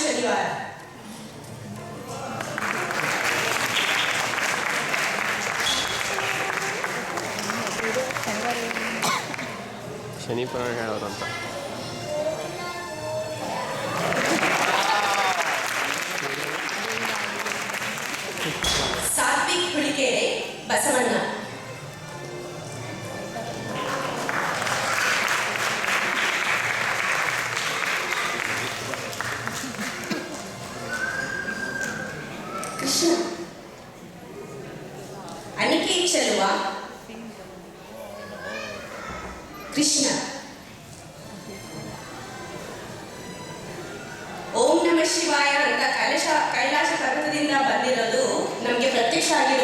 ಶನಿವಾರ. ಶನಿ ಅವರಂತ ಸಾತ್ವಿಕ್ ಹುಳಿಕೆರೆ ಬಸವಣ್ಣ. ಕೃಷ್ಣ. ಅನಿಕೆ ಚಲುವ ಕೃಷ್ಣ. ಓಂ ನಮ ಶಿವಾಯ ಅಂತ ಕೈಲಾಸ ಪರ್ವತದಿಂದ ಬಂದಿರೋದು ನಮಗೆ ಪ್ರತ್ಯಕ್ಷ ಆಗಿ